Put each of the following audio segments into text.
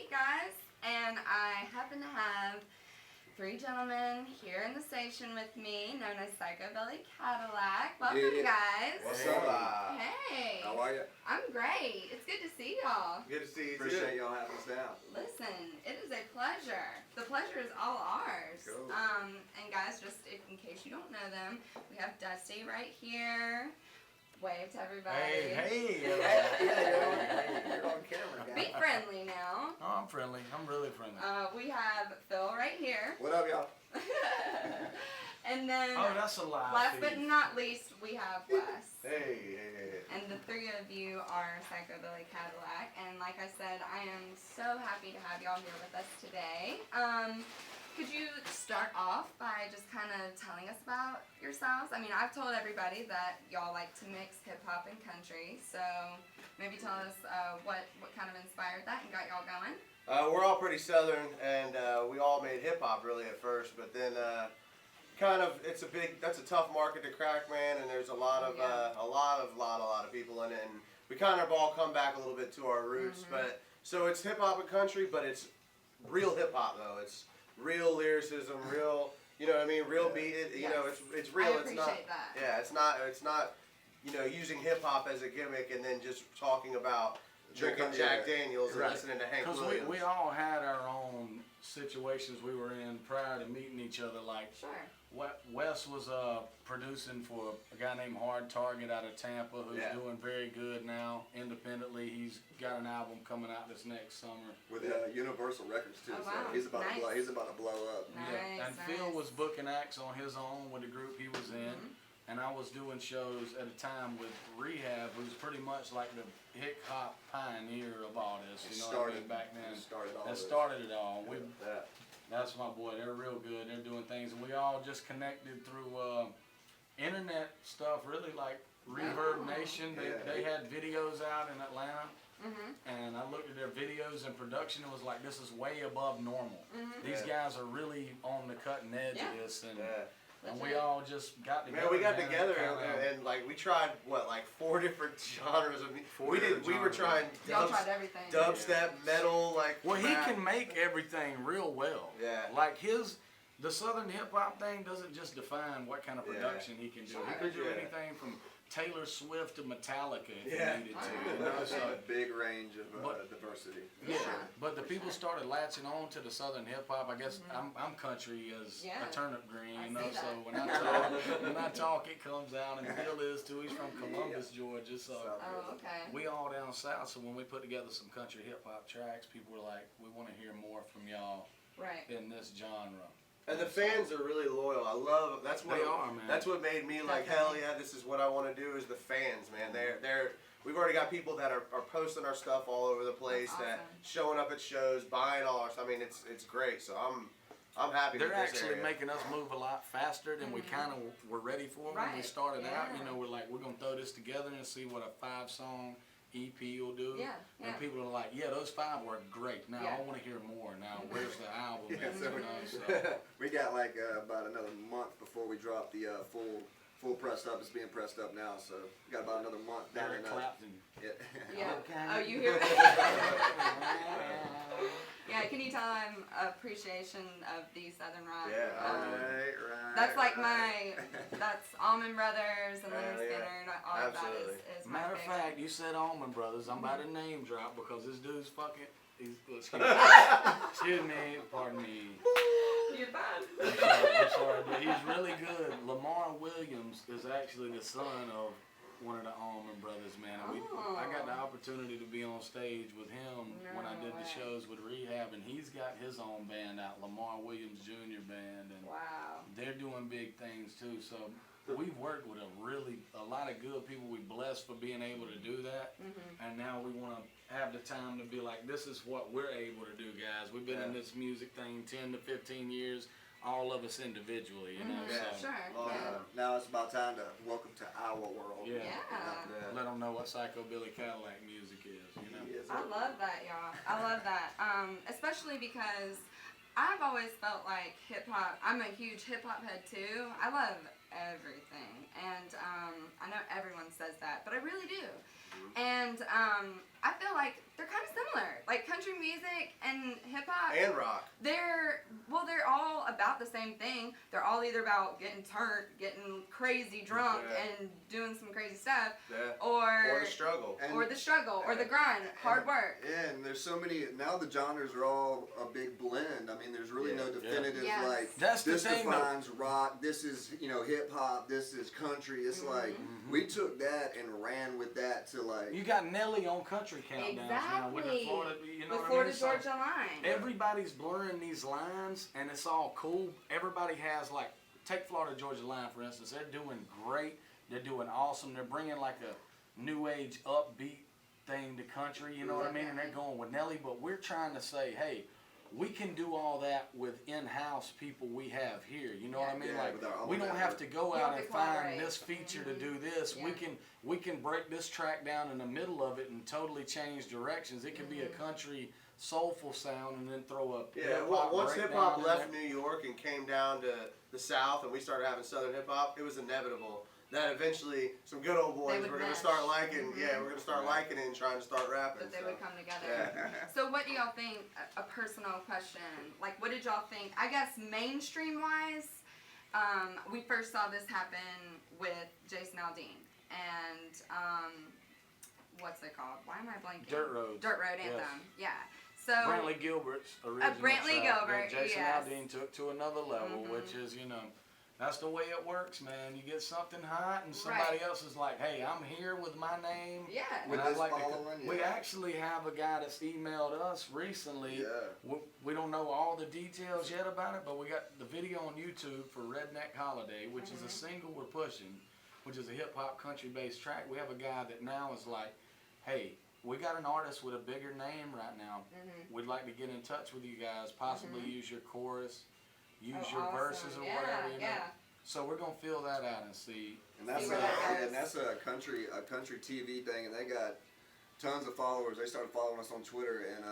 week, guys, and I happen to have three gentlemen here in the station with me, known as Psycho Billy Cadillac. Welcome, guys. What's up? Hey. How are you? I'm great. It's good to see y'all. Good to see you. Appreciate y'all having us down. Listen, it is a pleasure. The pleasure is all ours. Cool. And guys, just in case you don't know them, we have Dusty right here. Wave to everybody. Hey. You're on camera, guys. Be friendly now. Oh, I'm friendly. I'm really friendly. We have Phil right here. What up, y'all? And then, Oh, that's a lie. last but not least, we have Wes. Hey. And the three of you are Psycho Billy Cadillac. And like I said, I am so happy to have y'all here with us today. Could you start off by just kind of telling us about yourselves? I mean, I've told everybody that y'all like to mix hip-hop and country, so maybe tell us what kind of inspired that and got y'all going. We're all pretty southern, and we all made hip-hop really at first, but then that's a tough market to crack, man, and there's a lot of people in it, and we kind of all come back a little bit to our roots, but so it's hip-hop and country, but it's real hip-hop though. It's real lyricism, real, you know what I mean, real beat. You know, it's real. I It's not. appreciate that. Yeah, it's not. You know, using hip hop as a gimmick and then just talking about drinking Jack Daniels and listening to Hank Because Williams. we all had our own situations we were in prior to meeting each other. Like, Sure. Wes was producing for a guy named Hard Target out of Tampa, who's doing very good now independently. He's got an album coming out this next summer. With Universal Records too, Oh, so wow. he's about Nice. to blow. He's about to blow up. Nice, And nice. Phil was booking acts on his own with the group he was in. And I was doing shows at a time with Rehab, who's pretty much like the hip hop pioneer of all this. You know what I mean? Back then, started it all. That's my boy. They're real good. They're doing things, and we all just connected through internet stuff. Really, like Reverb Nation. They had videos out in Atlanta, and I looked at their videos and production. It was like, this is way above normal. These guys are really on the cutting edge of this, and we all just got together. Man, we got together and like we tried like 4 different genres of music. We were trying Y'all tried everything. dubstep, metal, like. Well, he can make everything real well. Yeah. Like the Southern hip hop thing doesn't just define what kind of production he can do. Sure. He could do anything from Taylor Swift to Metallica if he needed to. You know, That's a big range of diversity. Yeah. But the people started latching on to the Southern hip hop. I guess I'm country as a turnip green, you know. So when I talk, it comes out, and Bill is too. He's from Columbus, Georgia. So we all down south. So when we put together some country hip hop tracks, people were like, "We want to hear more from y'all in this genre." And the fans are really loyal. I love that's what They are, man. That's what made me like, hell yeah, this is what I want to do. Is the fans, man. We've already got people that are posting our stuff all over the place, that showing up at shows, buying all our stuff. I mean, it's great. So I'm happy. They're with this actually area. making us move a lot faster than we kind of were ready for when we started out. You know, we're like, we're gonna throw this together and see what a 5-song EP will do. And people are like, yeah, those 5 were great. Now I want to hear more. Now where's the album? We got like about another month before we drop the full pressed up. It's being pressed up now, so we got about another month down Eric in Clapton. Oh, you hear that? Yeah, can you tell I'm appreciation of the Southern rock? Right. That's like that's Allman Brothers and Leonard Skinner and all of that is my Matter of favorite. fact, you said Allman Brothers. I'm about to name drop because this dude's fucking. Excuse me, pardon me. You're fine. I'm sorry, but he's really good. Lamar Williams is actually the son of one of the Allman Brothers, man. And I got the opportunity to be on stage with him when I did the shows with Rehab, and he's got his own band out, Lamar Williams Jr. Band, and they're doing big things too. So we've worked with a lot of good people. We blessed for being able to do that, and now we want to have the time to be like, this is what we're able to do, guys. We've been in this music thing 10 to 15 years. All of us individually, you know. So. Now it's about time to welcome to our world. Let them know what Psycho Billy Cadillac music is, you know. I love that, y'all. I love that. Especially because I've always felt like hip-hop, I'm a huge hip-hop head too. I love everything. And I know everyone says that, but I really do. And I feel like they're kind of similar. Like country music and hip hop And rock. they're all about the same thing. They're all either about getting turned, getting crazy drunk, and doing some crazy stuff, or the struggle, or the grind, hard work. Yeah, and there's so many now. The genres are all a big blend. I mean, there's really no definitive like that's this the thing, defines rock. This is hip hop. This is country. It's like we took that and ran with that to like. You got Nelly on country countdowns now with the Florida, the Florida Georgia line. Everybody's blurring these lines, and it's all cool. Everybody has like, take Florida Georgia line for instance. They're doing great. They're doing awesome. They're bringing like a new age upbeat thing to country. You know what I mean? And they're going with Nelly. But we're trying to say, hey, we can do all that with in-house people we have here. You know what I mean? Yeah, like we don't have to go out and find this feature to do this. Yeah. We can break this track down in the middle of it and totally change directions. It can be a country soulful sound and then throw a well, once hip hop left New York and came down to the South and we started having Southern hip hop, it was inevitable that eventually some good old boys were going to start liking, we're going to start liking it and trying to start rapping. That they would come together. So what do y'all think, a personal question, like what did y'all think, I guess mainstream wise, we first saw this happen with Jason Aldean and what's it called? Why am I blanking? Dirt Road Anthem. Yeah. So Brantley Gilbert's original Brantley track Gilbert, that Jason Aldean took to another level, which is, that's the way it works, man. You get something hot, and somebody else is like, "Hey, I'm here with my name." Yeah. With this following. We actually have a guy that's emailed us recently. Yeah. We don't know all the details yet about it, but we got the video on YouTube for Redneck Holiday, which is a single we're pushing, which is a hip hop country based track. We have a guy that now is like, "Hey, we got an artist with a bigger name right now. We'd like to get in touch with you guys. Possibly use your chorus." Use your verses or whatever, you know. So we're gonna fill that out and see. And that's a country TV thing, and they got tons of followers. They started following us on Twitter, and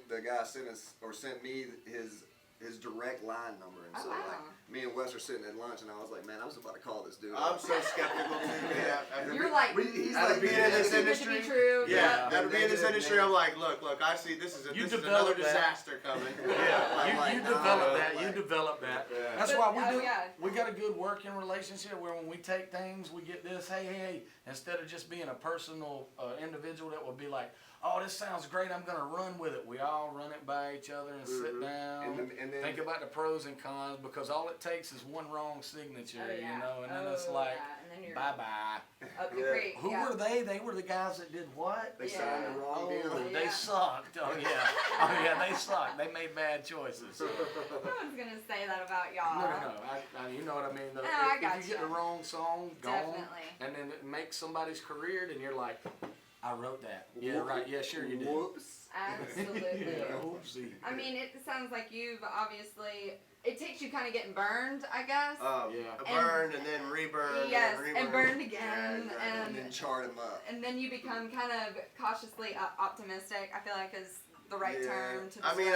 the guy sent me his direct line number, and so like me and Wes are sitting at lunch, and I was like, man, I was about to call this dude. I'm so skeptical too. You're like, he's like being in this industry. After being in this industry, I'm like, look, I see this is another disaster coming. You develop that. That's why we got a good working relationship where when we take things, we get this, hey, instead of just being a personal individual that would be like, oh, this sounds great, I'm going to run with it. We all run it by each other and sit down, and then think about the pros and cons, because all it takes is one wrong signature, and then it's like, bye-bye. Who were they? They were the guys that did what? They signed the wrong deal. They sucked. They sucked. They made bad choices. No one's going to say that about y'all. No. You know what I mean? No, I got if you get the wrong song Definitely. and then it makes somebody's career, then you're like, I wrote that. Yeah, right. Yeah, sure you did. Whoops. Absolutely. Whoopsie. I mean, it sounds like you've obviously, it takes you kind of getting burned, I guess. Burned and then reburned. Yes, and burned again. And then chart them up. And then you become kind of cautiously optimistic, I feel like is the right term to describe. I mean,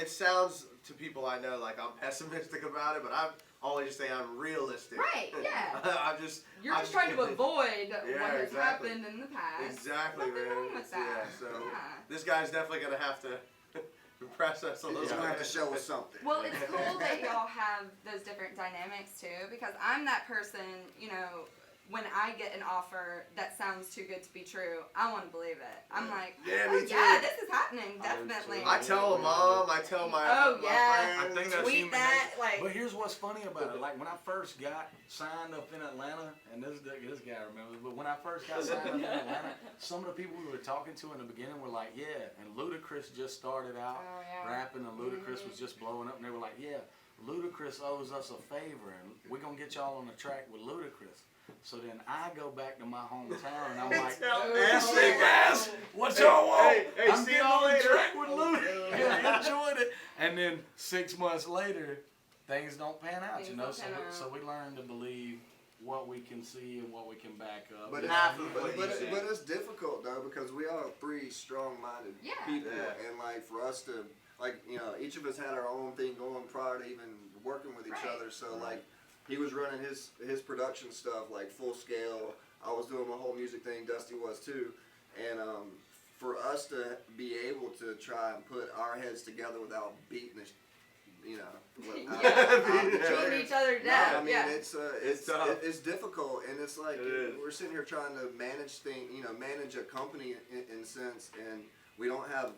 it sounds to people I know like I'm pessimistic about it, but I'm always say I'm realistic. Right, yeah. You're just I'm trying to avoid what has exactly. happened in the past. Exactly, Nothing man. wrong with that. This guy's definitely going to have to impress us a little bit. He's going to have to show us something. Well, it's cool that y'all have those different dynamics too, because I'm that person, when I get an offer that sounds too good to be true, I want to believe it. I'm like, me too. this is happening, definitely. I tell mom, I tell my friends. I think that's tweet that. But here's what's funny about it. Like when I first got signed up in Atlanta, and this guy remembers, but when I first got signed up in Atlanta, some of the people we were talking to in the beginning were like, and Ludacris just started out rapping, and Ludacris was just blowing up, and they were like, Ludacris owes us a favor, and we're going to get y'all on the track with Ludacris. So then I go back to my hometown and I'm like, ass, what y'all want? Hey, I'm see y'all later. Track with Luda. Enjoyed it. And then 6 months later, things don't pan out, So we learn to believe what we can see and what we can back up. But it's difficult though, because we are three strong-minded people, and like for us to each of us had our own thing going prior to even working with each other. So like. He was running his production stuff like full scale. I was doing my whole music thing. Dusty was too, and for us to be able to try and put our heads together without beating the, Beating each other down. No, I mean, yeah. it's difficult, and it's like we're sitting here trying to manage manage a company in a sense, and we don't have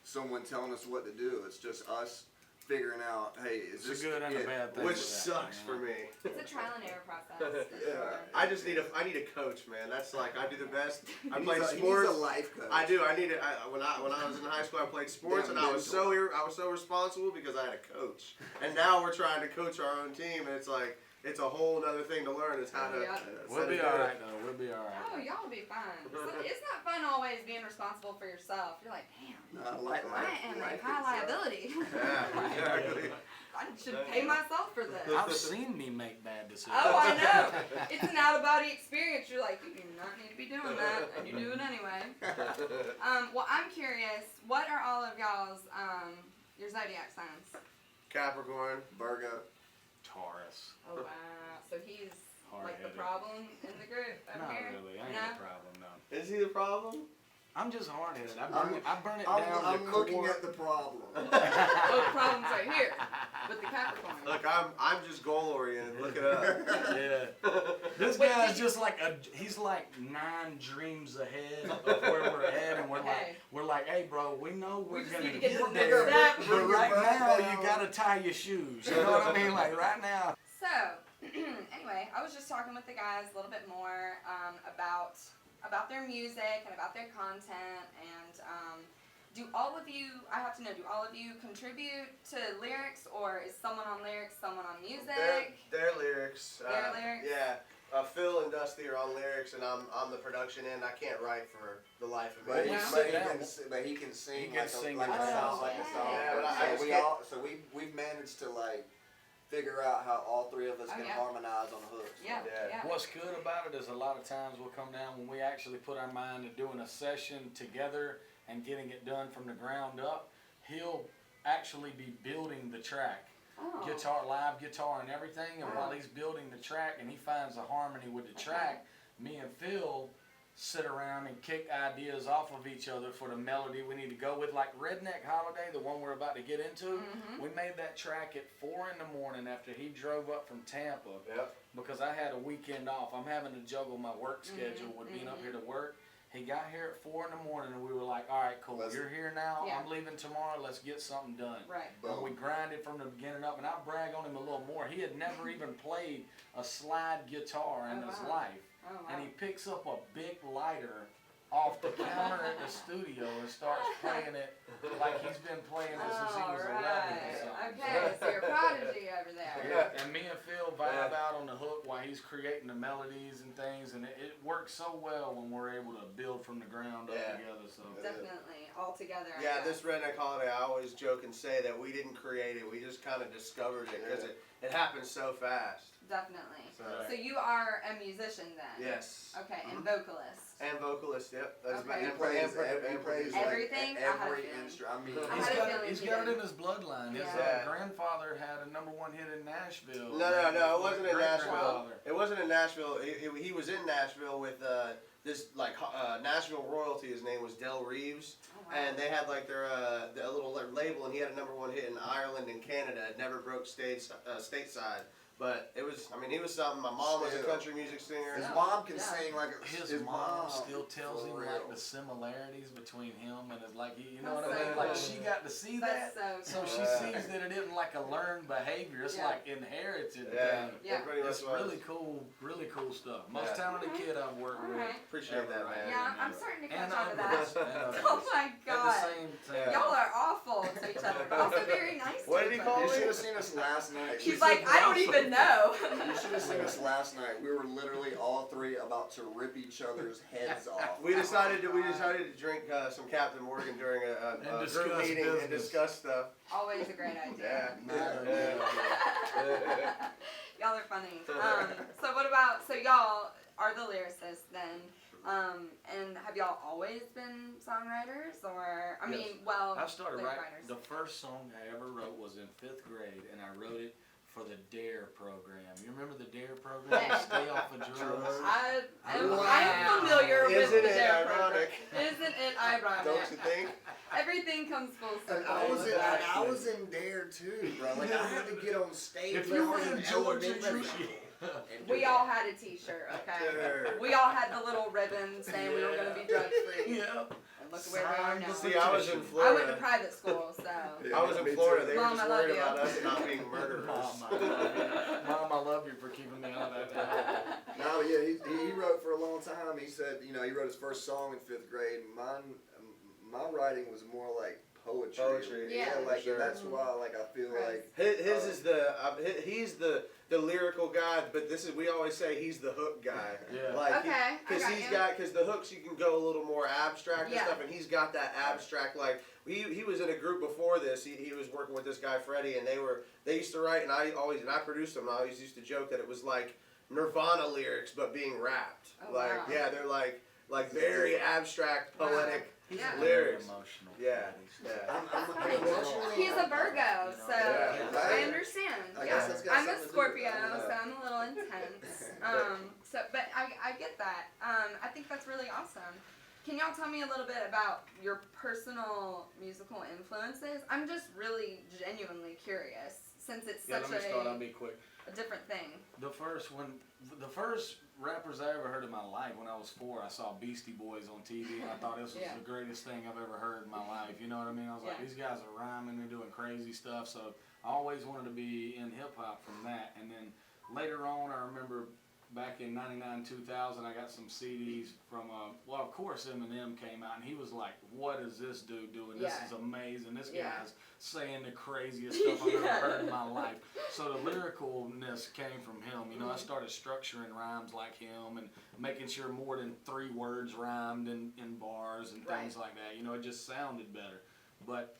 someone telling us what to do. It's just us figuring out, hey, is this a good and a bad thing? Which sucks for me. It's a trial and error process. Yeah. I need a coach, man. That's like I do the best. I He played needs sports. a life coach. I do. When I was in high school, I played sports, and I was so responsible because I had a coach. And now we're trying to coach our own team, and it's like it's a whole other thing to learn. It's how to. Yeah. We'll be all right though. We'll be all right. Oh, y'all will be fine. It's not fun always being responsible for yourself. You're like, damn, I am a high liability. Yeah, exactly. I should pay myself for this. I've seen me make bad decisions. Oh, I know. It's an out-of-body experience. You're like, you do not need to be doing that, and you do it anyway. Well, I'm curious. What are all of y'all's your zodiac signs? Capricorn, Virgo. Taurus. Oh wow. So he's like the Hard-headed. problem in the group over Not here. really. I ain't No? a problem, no. is he the problem? I'm just hard-headed. I burn it I'm down to looking core. at the problem. Oh, the problem's right here with the Capricorn. Look, I'm just goal oriented. Look it up. Yeah. This Wait, guy's did you- just like he's like 9 dreams ahead of where we're at, and we're like, hey, bro, we know we're We just gonna need to get get the there, next step. but right Bring it now back you down. gotta tie your shoes. You know what I mean? Like right now. So, anyway, I was just talking with the guys a little bit more about their music and about their content, and do all of you, I have to know, do all of you contribute to lyrics, or is someone on lyrics, someone on music? Their lyrics. Their lyrics? Yeah. Phil and Dusty are on lyrics, and I'm the production end. I can't write for the life of But me. he, Wow. but he can sing. He can like sing like it. a song. Oh, Like a song. yeah. Yeah, but So we've managed to like figure out how all three of us Oh, can yeah. harmonize on the hooks. Yeah, Yeah. yeah. What's good about it is a lot of times we'll come down when we actually put our mind to doing a session together and getting it done from the ground up. He'll actually be building the track. Oh. Live guitar and everything, and while he's building the track and he finds a harmony with the track, me and Phil sit around and kick ideas off of each other for the melody we need to go with. Like Redneck Holiday, the one we're about to get into, we made that track at 4 in the morning after he drove up from Tampa. Yep. Because I had a weekend off. I'm having to juggle my work schedule with being up here to work. He got here at 4 in the morning, and we were like, all right, cool, you're here now, Yeah. I'm leaving tomorrow, let's get something done. Right. And we grinded from the beginning up, and I'll brag on him a little more. He had never even played a slide guitar in his life. Oh, wow. And he picks up a big lighter off the counter at the studio and starts playing it like he's been playing it since he was 11 or something. Okay, so you're a prodigy over there. Yeah, and me and Phil vibe out on the hook while he's creating the melodies and things, and it works so well when we're able to build from the ground up together. So Definitely, all together. I Yeah, guess. this Redneck Holiday, I always joke and say that we didn't create it. We just kind of discovered it because it happened so fast. Definitely. So- So you are a musician then? Yes. Okay, and vocalist. And vocalist, yep. That's Okay. He and plays and like Everything? I had a every feeling. instrument. I mean, I he's had a got, feeling he's he got it did. in his bloodline. His Yeah. grandfather had a #1 hit in Nashville. No, it wasn't in Nashville. Great-grandfather. It wasn't in Nashville. He was in Nashville with this like Nashville royalty. His name was Del Reeves, Oh, wow. and they had like their a little label, and he had a #1 hit in Ireland and Canada. It never broke stateside. But it was, I mean, he was something. My mom was a Still. country music singer. his Yeah. mom can Yeah. sing like a, His mom still tells for him real. like the similarities between him and his like you know That's what I mean? so Like cool. she got to see that. That's so So cool. she sees that it isn't like a learned behavior, it's Yeah. like inherited Yeah, thing. Yeah. it pretty much It's was. really cool stuff. Most Yeah. talented Okay. kid I've worked with. Alright. Appreciate that, Ever, man. Yeah, I'm starting to catch And on to others. that. And others. Oh my At the god. same time. Yeah. Y'all are awful to each other, but also very nice What to did he each call other. You me? should have seen us last night. He's like, I don't even know. You should have seen us last night. We were literally all three about to rip each other's heads off. We decided to drink some Captain Morgan during a And group discuss meeting and business. discuss stuff. Always a great idea. Yeah. Y'all are funny. So what about, so y'all are the lyricists then, and have y'all always been songwriters, or, I mean, well, I started lyric writing, writers. the first song I ever wrote was in 5th grade, and I wrote it for the DARE program. You remember the DARE program? Yeah. Stay off of drugs. I am Wow. familiar with Isn't the it Dare ironic? program. Isn't it I ironic. Don't you think? Everything comes full And circle. I was in there too, bro. Like I had to get on stage. If like, you I were was in in Georgia, elementary you school. We all had a T-shirt, okay? Sure. We all had the little ribbon saying we were going to be drug free. Yeah. And look where we are now. See, I was in I went to Florida. private school, so. Yeah, I was in me Florida. too. They were Mom, just I love worried you. about us not being murderers. Mom, I love you for keeping me out of that. No, yeah, he wrote for a long time. He said, you know, he wrote his first song in 5th grade. My writing was more like poetry. Poetry, yeah, like sure. and that's why, like, I feel Right. like His is the he's the lyrical guy, but we always say he's the hook guy. Yeah. Like Okay, because the hooks you can go a little more abstract and Yeah. stuff, and he's got that abstract. Like he was in a group before this. He was working with this guy Freddie, and they used to write, and I produced them. And I always used to joke that it was like Nirvana lyrics, but being rapped. Oh, like wow. yeah, they're like very abstract, Wow. poetic. Yeah. Lyrics. Emotional. Yeah, yeah. That's I'm funny. emotionally. He's a Virgo, so Yeah. I understand. I Yeah. guess that's got I'm a something to do with Scorpio, it. I don't know. so I'm a little intense. But I get that. I think that's really awesome. Can y'all tell me a little bit about your personal musical influences? I'm just really genuinely curious, since it's Yeah, such let me start. I'll a be quick. different thing. The first rappers I ever heard in my life, when I was 4, I saw Beastie Boys on TV, and I thought this was Yeah. the greatest thing I've ever heard in my life. You know what I mean? I was like, Yeah. these guys are rhyming, they're doing crazy stuff. So I always wanted to be in hip hop from that. And then later on, I remember back in '99, 2000, I got some CDs from, well, of course Eminem came out, and he was like, what is this dude doing? This Yeah. is amazing. This Yeah. guy's saying the craziest stuff I've ever Yeah. heard in my life. So the lyricalness came from him. You know, I Mhm. started structuring rhymes like him and making sure more than 3 words rhymed in bars and things like that. You know, it just sounded better. But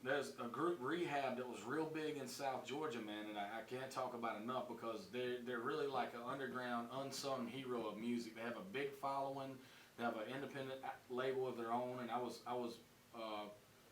there's a group, Rehab, that was real big in South Georgia, man, and I can't talk about it enough because they're really like an underground, unsung hero of music. They have a big following. They have an independent label of their own, and I was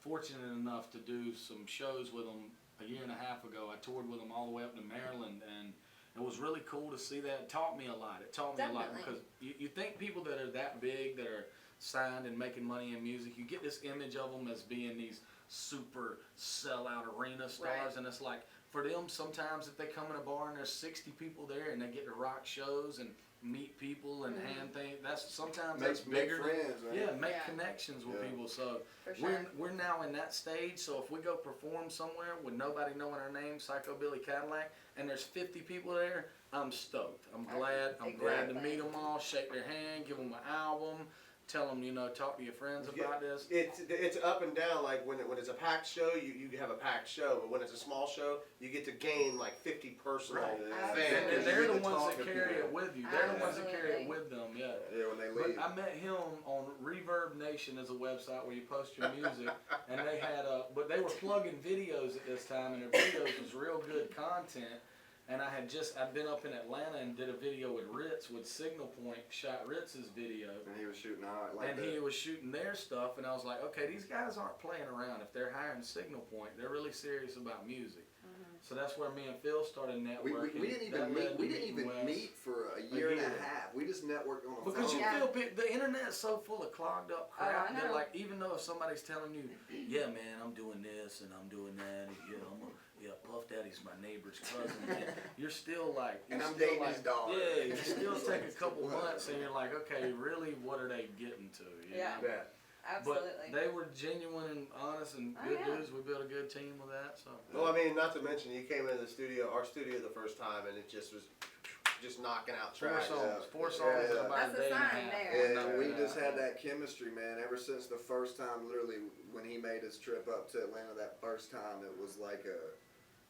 fortunate enough to do some shows with them a year and a half ago. I toured with them all the way up to Maryland, and it was really cool to see that. It taught me a lot. It taught me a lot Definitely. because you think people that are that big, that are signed and making money in music, you get this image of them as being these super sellout arena stars, Right. and it's like for them sometimes if they come in a bar and there's 60 people there and they get to rock shows and meet people and hand things, that's sometimes that's Make bigger friends, than, man. yeah, make Yeah. connections with Yeah. people. So For sure. we're now in that stage, so if we go perform somewhere with nobody knowing our name, Psycho Billy Cadillac, and there's 50 people there, I'm stoked. I'm glad to Exactly. meet them all, shake their hand, give them an album, tell them, you know, talk to your friends about this. It's up and down. Like when it's a packed show, you have a packed show. But when it's a small show, you get to gain like 50 personal Right. fans. And they're the You get to ones talk that to carry people. it with you. They're the ones that carry it Absolutely. with them, yeah. Yeah, when they But leave. I met him on Reverb Nation as a website where you post your music, and they had but they were plugging videos at this time, and their videos was real good content. And I'd been up in Atlanta and did a video with Ritz with Signal Point, shot Ritz's video, And he was shooting out like and that. he was shooting their stuff, and I was like, okay, these guys aren't playing around. If they're hiring Signal Point, they're really serious about music. So that's where me and Phil started networking. We didn't That even led meet. to We didn't meeting even Wes. meet for a year and a year. half. We just networked on the Because phone. you Yeah. feel the internet's so full of clogged up crap I that know. like even though if somebody's telling you, yeah man, I'm doing this and I'm doing that, and, Puff Daddy's my neighbor's cousin, man, you're still like, And I'm still dating like, his daughter. yeah, you still It's take like, a couple whatever. months and you're like, okay, really, what are they getting to? You Yeah. know? Yeah. Absolutely. But they were genuine and honest and Oh, good yeah. dudes. We built a good team with that. So Well, I mean, not to mention, you came into our studio the first time, and it just was just knocking out tracks. four songs in Yeah. about That's a a day and a sign half. there. And we Yeah. just had that chemistry, man. Ever since the first time, literally, when he made his trip up to Atlanta that first time, it was like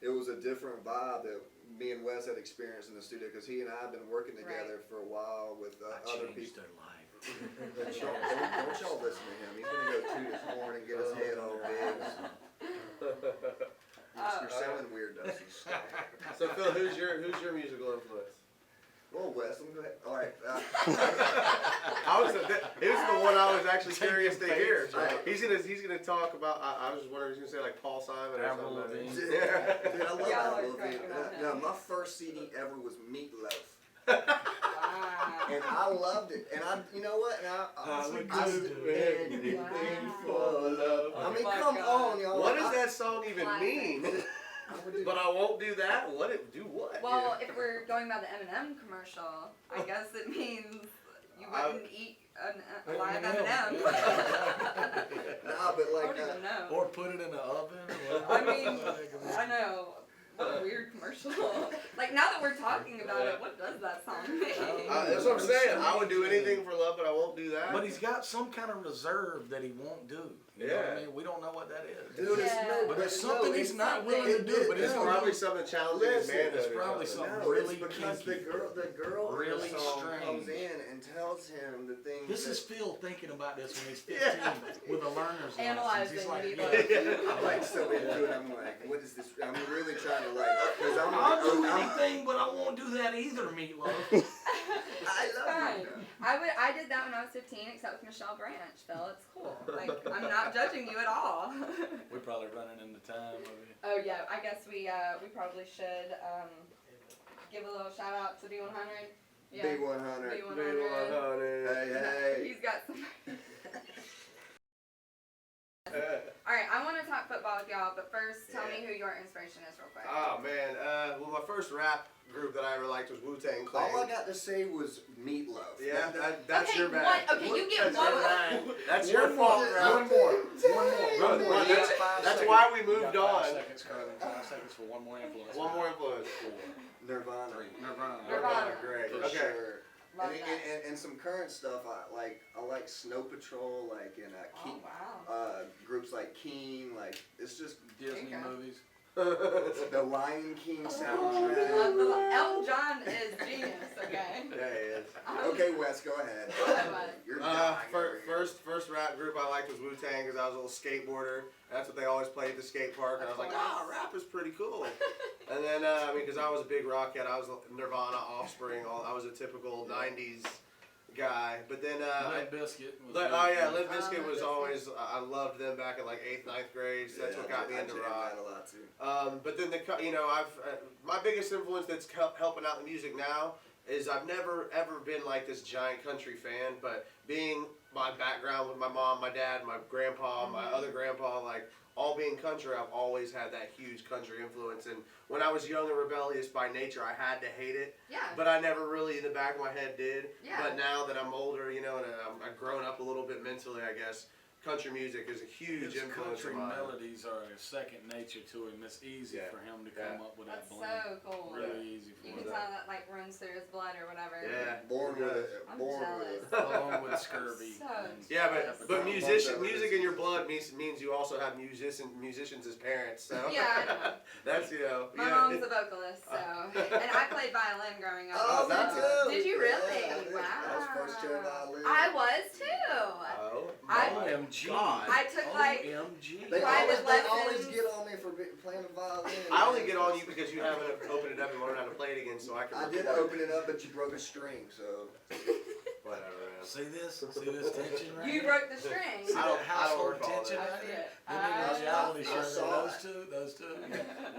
it was a different vibe that me and Wes had experienced in the studio because he and I have been working together for a while with I other changed people. their life. Don't y'all listen to him. He's gonna go toot his horn and get his head all big. You're sounding weird, Dusty. So Phil, who's your musical influence? Well, Wes, I'm gonna. All right. He was the one I was actually Take curious your to hear. face, right. He's gonna talk about. I was just wondering if he was gonna say like Paul Simon or Avril something. Lavigne. Dude, Yeah. I love Y'all are Avril Lavigne. cracking up No, now. my first CD ever was Meatloaf. Wow. And I loved it, and you know what? And I would stood do anything for love. I mean, Oh my come God. on, y'all. What does that song even Classic. mean? But I won't do that. What it do? What? Well, if we're going by the M&M commercial, I guess it means you wouldn't eat a live M&M. Nah, but I like, don't even know. Or put it in the oven. I mean, I know. What a weird commercial. Like, now that we're talking about it, what does that song mean? That's what I'm saying. I would do anything for love, but I won't do that. But he's got some kind of reserve that he won't do. You know what I mean? We don't know what that is. dude, it's Yeah. no, But there's it's something no, he's it's not willing to do. But it's it's probably something challenging his Listen, manhood. it's probably or something No, really it's because kinky. the girl in Really the song comes strange. in and tells him the things. This that, is Phil thinking about this when he's 15 with a learner's license. Analyzing He's like, it. yeah. I'm like so into it. I'm like, what is this? I'm really trying to like, because I'll do anything, but I won't do that either, Meatloaf. I It's love fine. you. I did that when I was 15, except with Michelle Branch, Phil. It's cool. Like, I'm not judging you at all. We're probably running into time. Oh yeah, I guess we probably should give a little shout out to B100. Yeah. B100. B100. Hey, hey. He's got some. All right, I want to talk football with y'all, but first, tell me who your inspiration is, real quick. Oh man, well my first rap group that I ever liked was Wu-Tang Clan. All I got to say was Meatloaf. Yeah, that's okay, your bad. Okay, you get That's one. your bad. That's your fault, One bro. more. That's why we moved on. 5 seconds, Carter. 5 seconds for one more influence. One more influence. 4, Nirvana. 3. Nirvana. Great. For Okay. sure. Love And, that. and some current stuff. I like Snow Patrol, like in Oh wow. groups like Keen. Like it's just Disney Okay. movies. the Lion King Love soundtrack. the Elton John is genius. Okay. Yeah, he is. Okay, Wes, go ahead. Go ahead, Wes. You're dying over here. First rap group I liked was Wu-Tang because I was a little skateboarder. That's what they always played at the skate park, and I was like, rap is pretty cool. And then, I mean, because I was a big rock head, I was Nirvana, Offspring, I was a typical '90s guy. But then, Limp Bizkit. Limp Bizkit was Bizkit. always, I loved them back in like 8th, 9th grade. So that's what got me into jammed rock. that a lot too. But then my biggest influence that's helping out the music now is I've never ever been like this giant country fan, but being my background with my mom, my dad, my grandpa, my other grandpa, like all being country, I've always had that huge country influence. And when I was young and rebellious by nature, I had to hate it, Yeah. but I never really in the back of my head did. Yeah. But now that I'm older, and I've grown up a little bit mentally, I guess. Country music is a huge His influence country of mine. melodies are a second nature to him. It's easy Yeah. for him to come up with That's that blend. so cool. Really easy You for can him. tell that like runs through his blood or whatever. Yeah. Born with it. I'm Born jealous. with it. Along with scurvy. So and Yeah, jealous. but music in your blood means you also have musicians as parents. So Yeah, I know. that's My mom's a vocalist, so and I played violin growing up. Oh, so. me too. Did you really? Yeah, I did. Wow. I was first chair violin. I was too. Oh, I- OMG. God. I took like OMG. They private always lessons. get on me for playing the violin. I only get on you because you haven't opened it up and learned how to play it again, so I can. I did record. open it up, but you broke a string, so. Whatever, man. See this? See this tension right You here? broke the string. See I that don't household recall tension that. I right see here? it. You need a reality I show. saw Those two.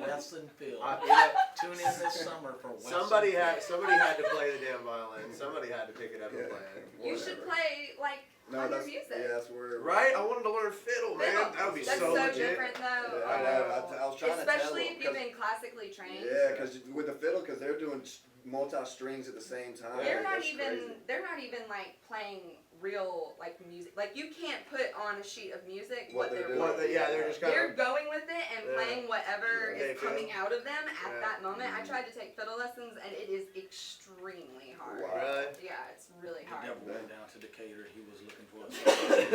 Wes and Phil. Yeah. Tune in this summer for Wes Somebody and Phil. had to play the damn violin. Somebody had to pick it up and Yeah. play it. You should Whatever. play like No, on your that's music. yeah, that's where. Right? I wanted to learn fiddle, man. Fiddle. That would be That's so so legit. different though. Yeah, I know. I was trying Especially to if tell you've been classically trained. Yeah, because with the fiddle, because they're doing multi strings at the same time. They're not That's even. crazy. They're not even like playing real like music. Like you can't put on a sheet of music What what they're they're. doing. They're just kind They're of. going with it and Yeah. playing whatever They is feel. coming out of them at Yeah. that moment. I tried to take fiddle lessons and it is extremely hard. Wow. Really? Yeah, it's really The hard. devil went down to Decatur. He was looking for a song. He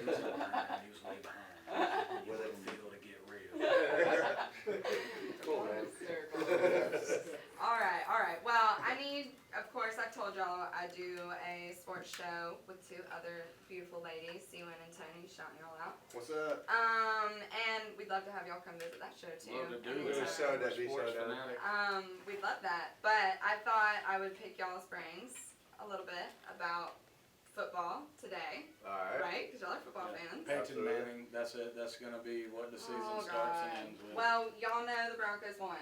was in line. He was way behind. With a feel to get real. Cool, man. All right. Well, I need, of course, I told y'all I do a sports show with two other beautiful ladies, Seawan and Tony, shouting y'all out. What's up? And we'd love to have y'all come visit that show too. Love to do anytime. it. So that'd be so Sports dope. fanatic. We'd love that. But I thought I would pick y'all's brains a little bit about football today, Alright. right? Because y'all are football fans. Peyton Absolutely. Manning. That's it. That's gonna be what the season Oh, starts God. and ends with. Well, y'all know the Broncos won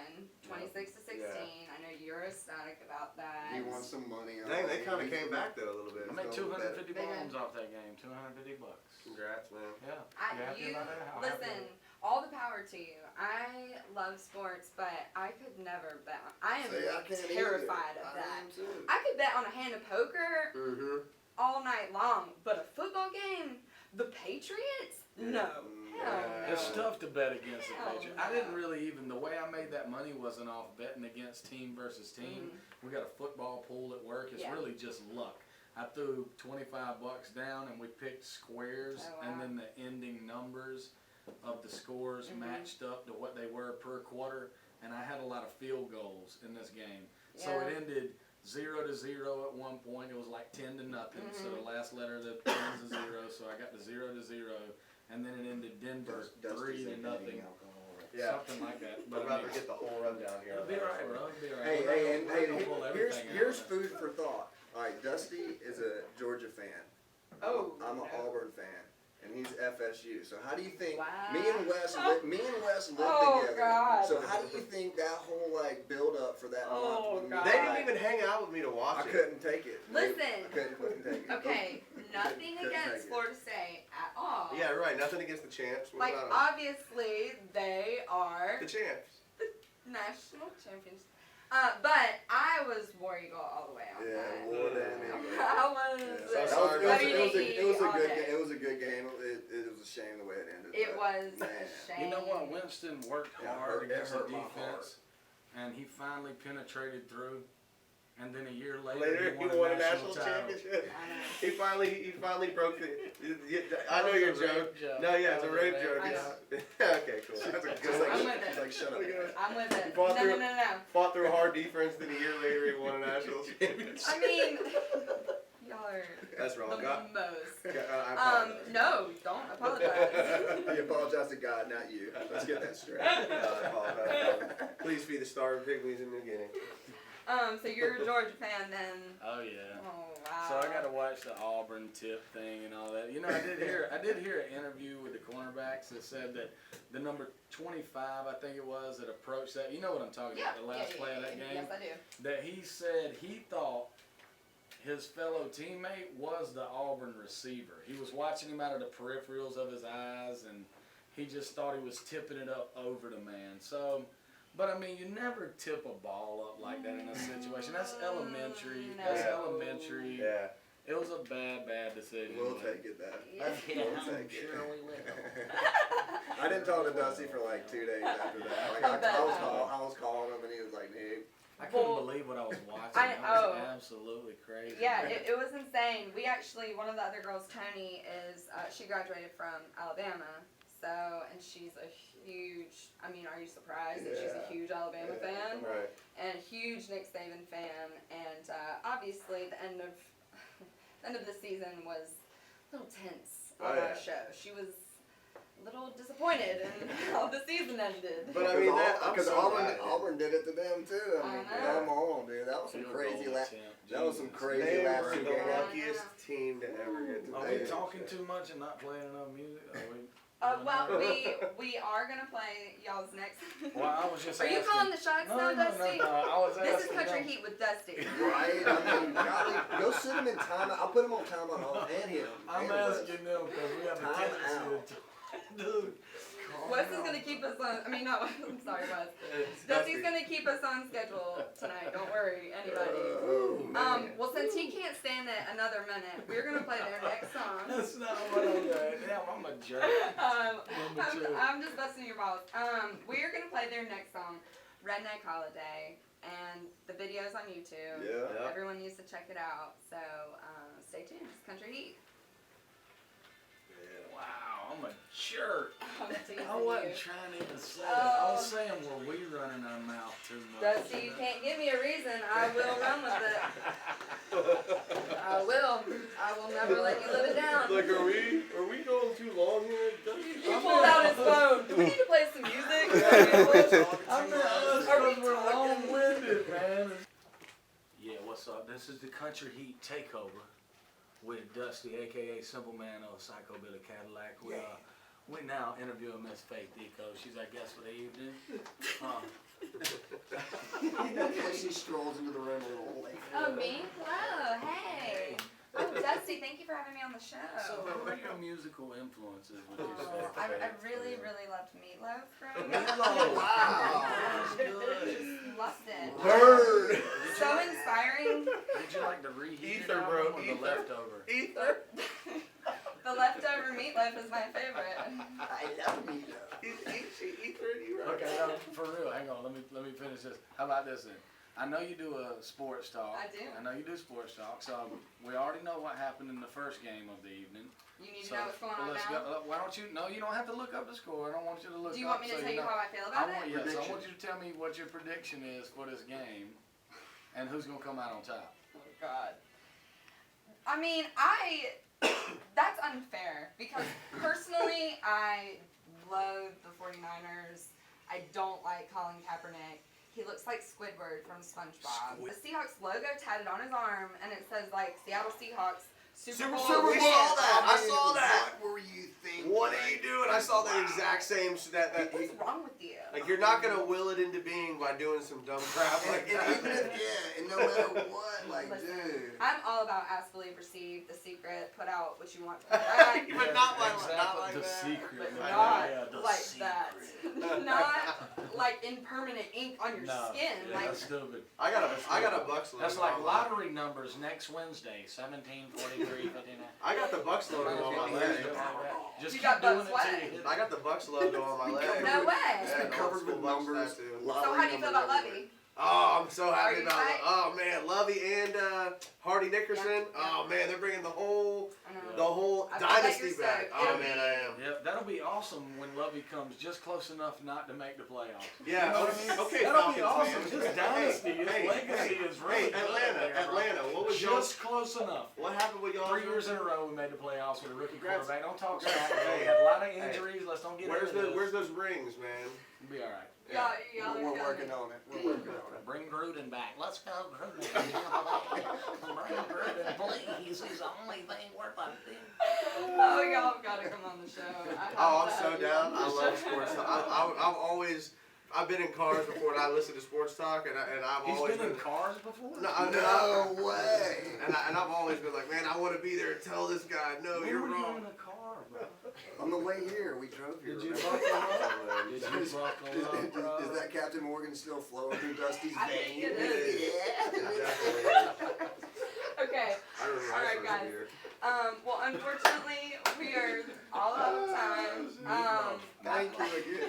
26-16. I know you're ecstatic about that. He wants some money. Dang, they kind of came back though a little bit. I made $250 They did. off that game. $250. Congrats, man. Yeah. I, You happy you about that? How happy listen. are you? All the power to you. I love sports, but I could never bet. I am See, I can't terrified either. of I that. am too. I could bet on a hand of poker Mm-hmm. all night long, but a football game, the Patriots? No. Hell no. It's tough to bet against the Hell Patriots. no. I didn't really even, the way I made that money wasn't off betting against team versus team. We got a football pool at work. It's Yeah. really just luck. I threw $25 down and we picked squares, Oh, wow. and then the ending numbers of the scores matched up to what they were per quarter, and I had a lot of field goals in this game. So Yeah. it ended 0-0 at one point. It was like 10-0. So the last letter of the end's a 0. So I got the 0-0, and then it ended Denver 3-0. Yeah. Something like that. I'm But I about mean, to get the whole rundown here. it'll be alright, bro. It'll be alright. Hey, We're hey, and not gonna pull hey, here's everything here's out. food for thought. All right, Dusty is a Georgia fan. Oh, I'm an no. Auburn fan, and he's FSU. So how do you think Wow. me and Wes lived Oh, together? God. So how do you think that whole like build up for that Oh, month? When God. we They died, didn't even hang out with me to watch I it. couldn't take it. Listen. I couldn't fucking take it. Okay, nothing Couldn't against take it. Florida State at all. Yeah, right. Nothing against the champs. What Like, about 'em? obviously, they are The champs. national champions. But I was War Eagle all the way on Yeah, that. War Damn Eagle. I was. Yeah. So sorry, It was a all good day. game. It was a good game. It was a shame the way it ended. It but, was man. a shame. You know what? Winston worked Yeah, hard it against the hurt my heart. defense, and he finally penetrated through. And then a year later, Later, he won a national title. championship. I know. He finally broke the. I know That your was a rape joke. joke. No, yeah, it's That a was a rape rape joke. joke. Okay, cool. That's a Just good. like, I'm with it. just like shut up. I'm with it. fought No, through- no. Fought through a hard defense, then a year later he won a national championship. I mean, y'all are That's the wrong. God, most. I apologize. No, don't apologize. You apologize to God, not you. Let's get that straight. I apologize. Please feed the starving pygmies in New Guinea. So you're a Georgia fan then? Oh yeah. Oh wow. So I got to watch the Auburn tip thing and all that. You know, I did hear an interview with the cornerbacks that said that the number 25, I think it was, that approached that. You know what I'm talking Yeah, about? The last play of that game. Yes, I do. That he said he thought his fellow teammate was the Auburn receiver. He was watching him out of the peripherals of his eyes, and he just thought he was tipping it up over the man. So. But I mean, you never tip a ball up like that in a situation. That's elementary. No. That's elementary. Yeah. It was a bad decision. We'll take it, that. Yeah. We'll take it. I didn't talk to Dusty for like 2 days after that. Like, I was calling him, and he was like, "Hey." I couldn't Well, believe what I was watching. I- It was oh. absolutely crazy. Yeah, it was insane. We actually, one of the other girls, Tony, is she graduated from Alabama. So, and she's a huge, I mean, are you surprised that she's a Yeah. huge Alabama fan? Right. And a huge Nick Saban fan. And obviously the end of the season was a little tense on Oh, our yeah. show. She was a little disappointed in how the season ended. But I mean, I'm because so glad. Auburn did it to them too. I mean, I know. come on, dude. That was some Field crazy. goal attempt. That was some Jesus. crazy They last were two the games. luckiest team to ever get to Are play. we talking too much and not playing enough music? Are we? Well, we are gonna play y'all's next. Well, I was just Are you asking. calling the shots No, now, no, Dusty? no, I was asking. This is Country them. Heat with Dusty. Right? I mean, golly, go sit him in timeout. I'll put him on timeout and him. I'm and Wes. asking them because we have a Time tendency to. Dude. Wes is gonna keep us on. I mean, no, I'm sorry, Wes. Dusty's gonna keep us on schedule tonight. Don't worry, anybody. Oh, man. Well, since he can't stand it another minute, we're gonna play their next song. That's not what I'm doing. Damn, I'm a jerk. I'm just busting your balls. We're gonna play their next song, Redneck Holiday, and the video's on YouTube. Yeah. Yeah. Everyone needs to check it out. So stay tuned. It's Country Heat. Wow, I'm a jerk. I'm teasing I wasn't you. trying to even say that. I was saying, were we running our mouth too much? Dusty, you can't give me a reason. I will run with it. I will. I will never let you live it down. Like, are we going too long here? He pulled out his phone. Do we need to play some music? I'm not. Are we We're talking? long-winded, man. Yeah, what's up? This is the Country Heat Takeover with Dusty, aka Simple Man of Psycho Billy Cadillac. We now interview Miss Faith Eco. She's our guest for the evening. She strolls into the room a little late. Oh, me? Hello, hey. Oh, Dusty, thank you for having me on the show. So, what are your musical influences, would you say? I really, really loved Meatloaf growing up. Meatloaf. Wow. Just loved it. Bird. So inspiring. Did you like the reheated Ether, album bro. or the leftover? Ether. The leftover Meatloaf is my favorite. I love Meatloaf. Ether, you right. Okay, no, for real. Hang on. Let me finish this. How about this then? I know you do a sports talk. I do. I know you do sports talk. So we already know what happened in the first game of the evening. You need to know what's going on let's now? go. Why don't you? No, you don't have to look up the score. I don't want you to look. Do you want me to so tell you know. how I feel about it? Yes, I want you to tell me what your prediction is for this game, and who's gonna come out on top. Oh God. I mean, that's unfair because personally, I love the 49ers. I don't like Colin Kaepernick. He looks like Squidward from SpongeBob. The Seahawks logo tatted on his arm, and it says like Seattle Seahawks Super Bowl. We saw that. I saw that. What were you thinking? What are you doing? I saw the exact same. What's wrong with you? Like you're not gonna will it into being by doing some dumb crap like And that. even if, and no matter what, like, Listen, dude. I'm all about ask, believe, receive, the secret, put out what you want to put out. But not like Exactly. not like the that. secret. But man. not Yeah, the like secret. that. Not like in permanent ink on your No, skin. yeah, Like that's stupid. I got a Bucks logo. That's like on my- lottery numbers next Wednesday, 17, 43, 59. I got the Bucks logo on my leg. Just You keep got doing Bucks it what? till you hit it. I got the Bucks logo on my leg. No way. It's Yeah, been the covered old school with Bucks numbers. tattoo. So how do you feel about Lovey? Oh, I'm so Are happy you about it. tight? Oh man, Lovey and Hardy Nickerson. Yeah. Oh man, they're bringing the whole I know. the whole I feel like dynasty you're back. stoked. Oh It'll man, be- I am. Yep, that'll be awesome when Lovey comes just close enough not to make the playoffs. Yeah. You know what I mean? Okay. That'll be Falcons awesome. fans. His dynasty, his Hey, legacy hey, is really hey, good Atlanta, there, bro. Atlanta. What was y'all? Just close enough. What happened with y'all? 3 years in a row we made the playoffs with a rookie Congrats. quarterback. Don't talk smack. Hey. We had a lot of injuries. Let's don't get Where's into this. those rings, man? We'll be all right. Y'all are We're killing working me. on it. We're working on it. Bring Gruden back. Let's go, Gruden. Bring Gruden, please. He's the only thing worth a thing. Oh, y'all have got to come on the show. I have Oh, I'm to so have you down. on the I love show. sports talk. I've been in cars before and I listen to sports talk and I've He's always been in cars before? No, No way. And I've always been like, man, I want to be there and tell this guy, no, When you're were you wrong. in the car, bro? On the way here, we drove here. Did you remember? buckle up? Did you buckle up, bro? Is that Captain Morgan still flowing through Dusty's I think veins? it is. Yeah. Okay. I remember All my right, first guys. year. Well, unfortunately, we are all out of time.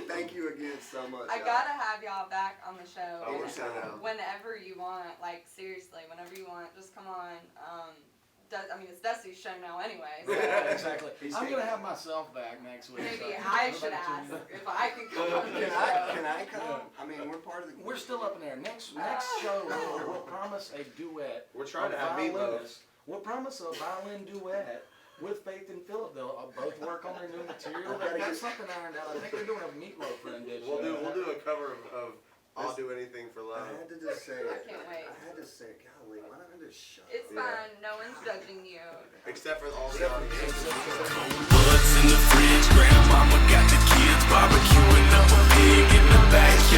Thank you again so much. I guys. gotta have y'all back on the show. Oh, we're so down. Whenever you want, like seriously, whenever you want, just come on. It's Dusty's show now anyway. So Yeah, exactly. He's I'm taking- gonna have myself back next week. maybe so- I should ask if I can come on the Can show. I come? I mean, we're part of the. We're still up in there. Next show, we'll promise a duet. We're trying to of have Meatloaf. violinists. We'll promise a violin duet with Faith and Philip. They'll both work on their new material. They've got something ironed out. I think they're doing a Meatloaf rendition. We'll do a cover of I'll Do Anything for Love. I had to just say I it. can't wait. I had to say, golly, why don't I just shut It's up? fine. No one's judging you. Except for all the audience. Buds in the fridge, grandmama got the kids barbecuing up a pig in the backyard.